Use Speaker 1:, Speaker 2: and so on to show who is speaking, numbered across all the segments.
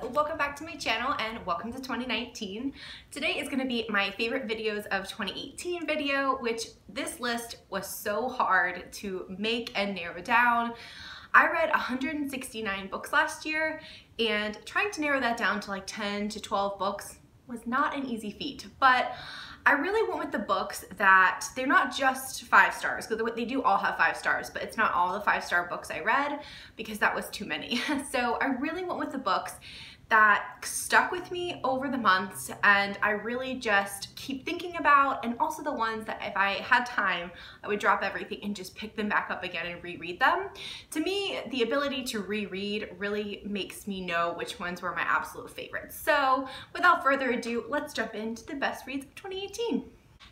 Speaker 1: welcome back to my channel and welcome to 2019. Today is going to be my favorite videos of 2018 video, which this list was so hard to make and narrow down. I read 169 books last year, and trying to narrow that down to like 10 to 12 books was not an easy feat, but I really went with the books that they're not just 5 stars, because they do all have 5 stars, but it's not all the 5-star books I read because that was too many. So I really went with the books that stuck with me over the months and I really just keep thinking about, and also the ones that if I had time, I would drop everything and just pick them back up again and reread them. To me, the ability to reread really makes me know which ones were my absolute favorites. So without further ado, let's jump into the best reads of 2018.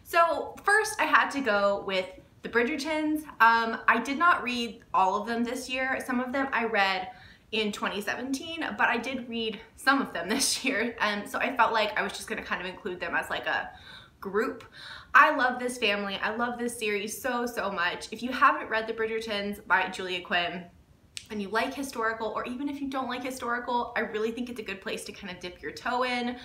Speaker 1: So first I had to go with the Bridgertons. I did not read all of them this year. Some of them I read in 2017, but I did read some of them this year, and so I felt like I was just gonna kind of include them as like a group. I love this family. I love this series so much. If you haven't read The Bridgertons by Julia Quinn and you like historical, or even if you don't like historical, I really think it's a good place to kind of dip your toe in.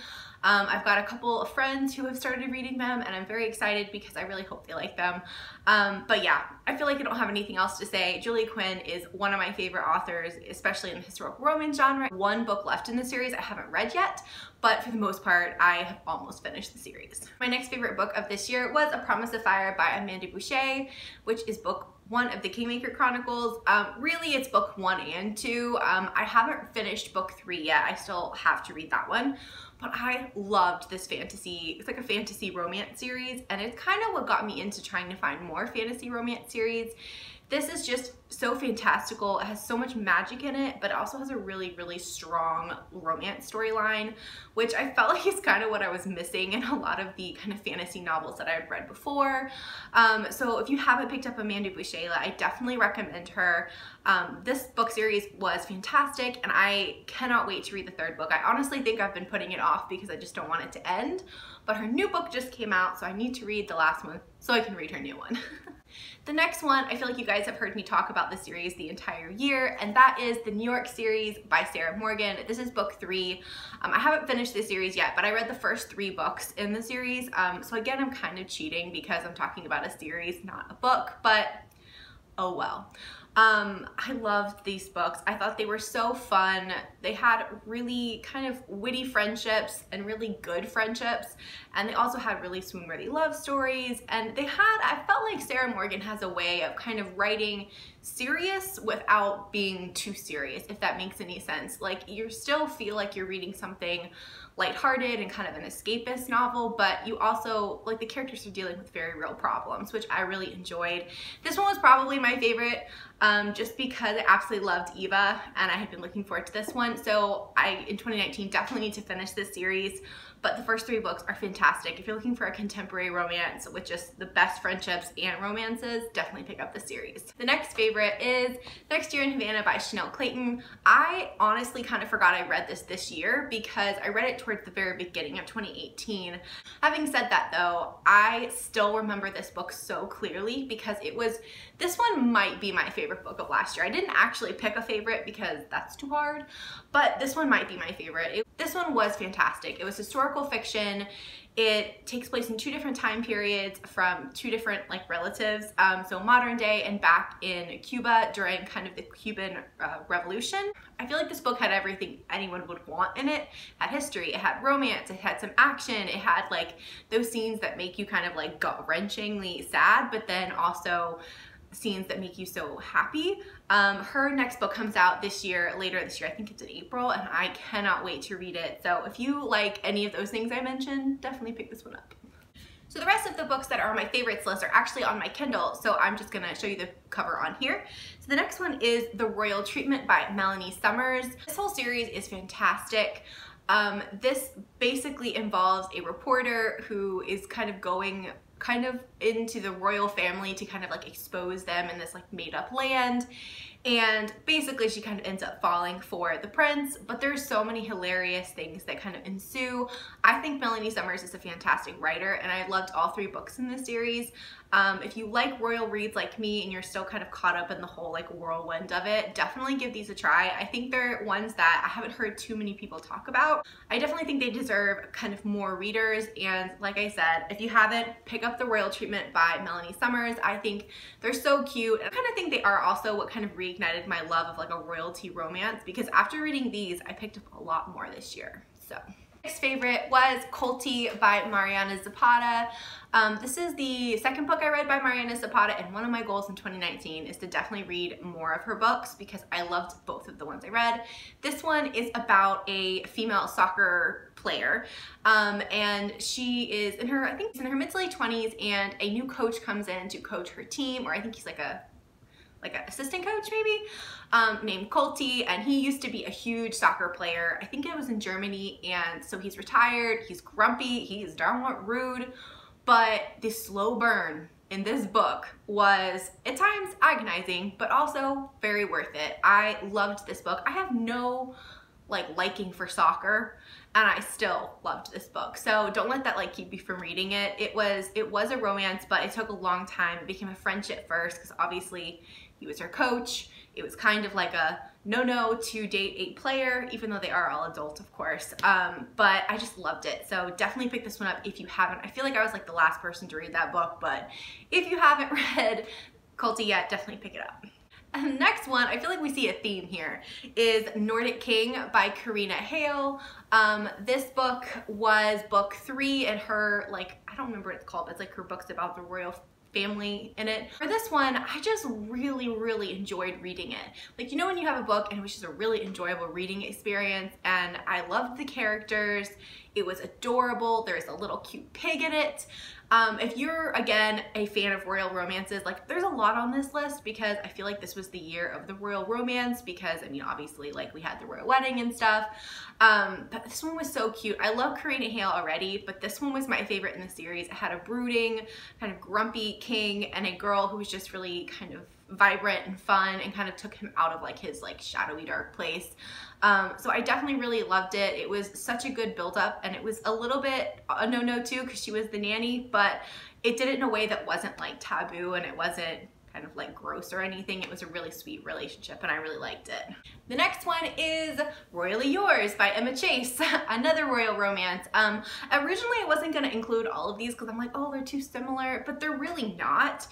Speaker 1: I've got a couple of friends who have started reading them and I'm very excited because I really hope they like them. But yeah, I feel like I don't have anything else to say. Julia Quinn is one of my favorite authors, especially in the historical romance genre. One book left in the series I haven't read yet, but for the most part, I have almost finished the series. My next favorite book of this year was A Promise of Fire by Amanda Boucher, which is book 1 of the Kingmaker Chronicles. Really, it's book 1 and 2. I haven't finished book 3 yet. I still have to read that one. But I loved this fantasy. It's like a fantasy romance series, and it's kind of what got me into trying to find more fantasy romance series. This is just so fantastical. It has so much magic in it, but it also has a really strong romance storyline, which I felt like is kind of what I was missing in a lot of the kind of fantasy novels that I've read before. So if you haven't picked up Amanda Boucher, I definitely recommend her. This book series was fantastic, and I cannot wait to read the 3rd book. I honestly think I've been putting it off because I just don't want it to end, but her new book just came out, so I need to read the last one so I can read her new one. The next one, I feel like you guys have heard me talk about the series the entire year, and that is the New York series by Sarah Morgan. This is book 3. I haven't finished this series yet, but I read the first 3 books in the series. So again, I'm kind of cheating because I'm talking about a series, not a book, but oh well. I loved these books. I thought they were so fun. They had really kind of witty friendships and really good friendships, and they also had really swoon-worthy love stories, and I felt like Sarah Morgan has a way of kind of writing serious without being too serious, if that makes any sense. Like, you still feel like you're reading something lighthearted and kind of an escapist novel, but you also, like, the characters are dealing with very real problems, which I really enjoyed. This one was probably my favorite, just because I absolutely loved Eva and I had been looking forward to this one. So in 2019, definitely need to finish this series. But the first 3 books are fantastic. If you're looking for a contemporary romance with just the best friendships and romances, definitely pick up the series. The next favorite is Next Year in Havana by Chanel Clayton. I honestly kind of forgot I read this year because I read it towards the very beginning of 2018. Having said that though, I still remember this book so clearly because this one might be my favorite book of last year. I didn't actually pick a favorite because that's too hard, but this one might be my favorite. This one was fantastic. It was historical fiction. It takes place in 2 different time periods from 2 different relatives, so modern day and back in Cuba during kind of the Cuban Revolution. I feel like this book had everything anyone would want in it. It had history, it had romance, it had some action, it had like those scenes that make you kind of like gut-wrenchingly sad, but then also scenes that make you so happy. Her next book comes out later this year. I think it's in April, and I cannot wait to read it. So if you like any of those things I mentioned, definitely pick this one up. So the rest of the books that are on my favorites list are actually on my Kindle, so I'm just gonna show you the cover on here. So the next one is The Royal Treatment by Melanie Summers. This whole series is fantastic. This basically involves a reporter who is kind of going into the royal family to kind of like expose them in this like made up land. and basically she kind of ends up falling for the prince, but there's so many hilarious things that kind of ensue. I think Melanie Summers is a fantastic writer, and I loved all 3 books in this series. If you like royal reads like me and you're still kind of caught up in the whole like whirlwind of it, definitely give these a try. I think they're ones that I haven't heard too many people talk about. I definitely think they deserve kind of more readers, and like I said, if you haven't, pick up The Royal Treatment by Melanie Summers. I think they're so cute. I kind of think they are also what kind of reignited my love of like a royalty romance, because after reading these, I picked up a lot more this year. So next favorite was Colty by Mariana Zapata. This is the second book I read by Mariana Zapata, and one of my goals in 2019 is to definitely read more of her books because I loved both of the ones I read. This one is about a female soccer player, and she is in her, I think she's in her mid to late 20s, and a new coach comes in to coach her team, or I think he's like an assistant coach maybe, named Colty, and he used to be a huge soccer player. I think it was in Germany, and so he's retired, he's grumpy, he's downright rude, but the slow burn in this book was at times agonizing, but also very worth it. I loved this book. I have no liking for soccer, and I still loved this book. So don't let that keep you from reading it. It was a romance, but it took a long time. It became a friendship first because obviously he was her coach. It was kind of like a no to date a player, even though they are all adult, of course. But I just loved it. So definitely pick this one up if you haven't. I feel like I was the last person to read that book, but if you haven't read Colty yet, definitely pick it up. And the next one, I feel like we see a theme here, is Nordic King by Karina Hale. This book was book 3 in her, I don't remember what it's called, but it's her books about the royal family in it. For this one, I just really enjoyed reading it. You know when you have a book and it was just a really enjoyable reading experience, and I loved the characters. It was adorable. There's a little cute pig in it. If you're, again, a fan of royal romances, there's a lot on this list because I feel like this was the year of the royal romance because, I mean, obviously, we had the royal wedding and stuff. But this one was so cute. I love Karina Hale already, but this one was my favorite in the series. It had a brooding, kind of grumpy king and a girl who was just really kind of vibrant and fun and kind of took him out of his shadowy dark place. So I definitely really loved it. It was such a good build up, and it was a little bit a no too because she was the nanny, but it did it in a way that wasn't taboo, and it wasn't kind of gross or anything. It was a really sweet relationship, and I really liked it. The next one is Royally Yours by Emma Chase, another royal romance. Originally I wasn't gonna include all of these because I'm oh, they're too similar, but they're really not.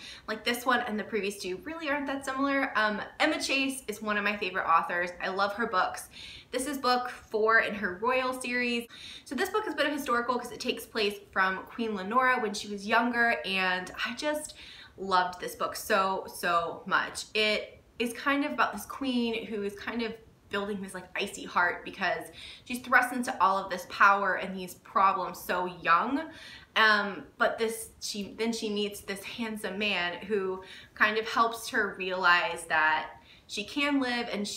Speaker 1: This one and the previous 2 really aren't that similar. Emma Chase is one of my favorite authors. I love her books. This is book 4 in her royal series. So this book is a bit of historical because it takes place from Queen Leonora when she was younger, and I just loved this book so much. It is kind of about this queen who is kind of building this icy heart because she's thrust into all of this power and these problems so young. But then she meets this handsome man who kind of helps her realize that she can live, and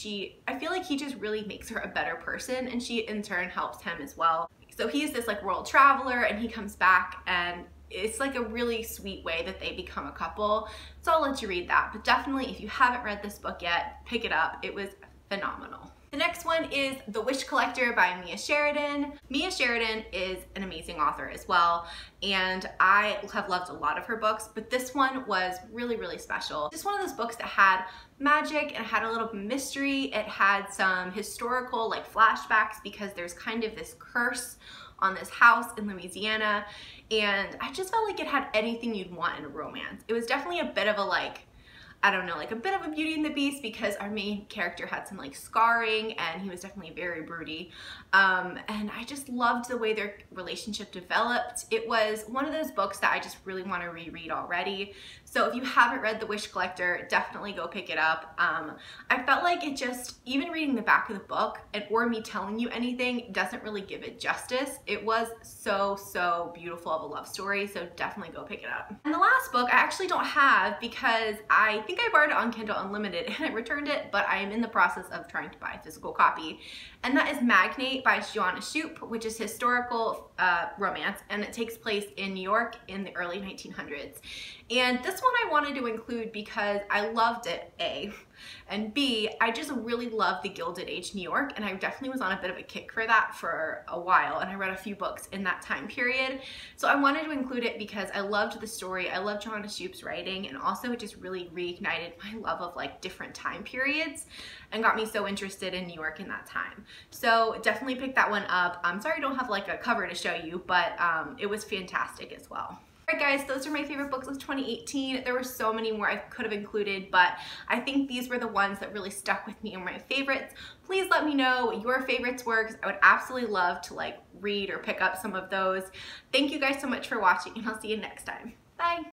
Speaker 1: I feel like he just really makes her a better person, and she in turn helps him as well. So he's this world traveler, and he comes back, and it's a really sweet way that they become a couple. So I'll let you read that, but definitely if you haven't read this book yet, pick it up. It was phenomenal. The next one is The Wish Collector by Mia Sheridan. Mia Sheridan is an amazing author as well, and I have loved a lot of her books, but this one was really special. Just one of those books that had magic and had a little mystery. It had some historical flashbacks because there's kind of this curse on this house in Louisiana, and I just felt like it had anything you'd want in a romance. It was definitely a bit of a I don't know, a bit of a Beauty and the Beast because our main character had some scarring, and he was definitely very broody. And I just loved the way their relationship developed. It was one of those books that I just really want to reread already. So if you haven't read The Wish Collector, definitely go pick it up. I felt like it just, even reading the back of the book or me telling you anything doesn't really give it justice. It was so beautiful of a love story, so definitely go pick it up. And the last book I actually don't have because I think I borrowed it on Kindle Unlimited and I returned it, but I am in the process of trying to buy a physical copy. And that is Magnate by Joanna Shupe, which is historical romance, and it takes place in New York in the early 1900s. And this one I wanted to include because I loved it, A, And B, I just really love the Gilded Age New York, and I definitely was on a bit of a kick for that for a while, and I read a few books in that time period. So I wanted to include it because I loved the story, I loved Johanna Shupe's writing, and also it just really reignited my love of like different time periods and got me so interested in New York in that time. So definitely pick that one up. I'm sorry I don't have like a cover to show you, but it was fantastic as well. Alright guys, those are my favorite books of 2018. There were so many more I could have included, but I think these were the ones that really stuck with me and were my favorites. Please let me know what your favorites were, because I would absolutely love to like read or pick up some of those. Thank you guys so much for watching, and I'll see you next time. Bye!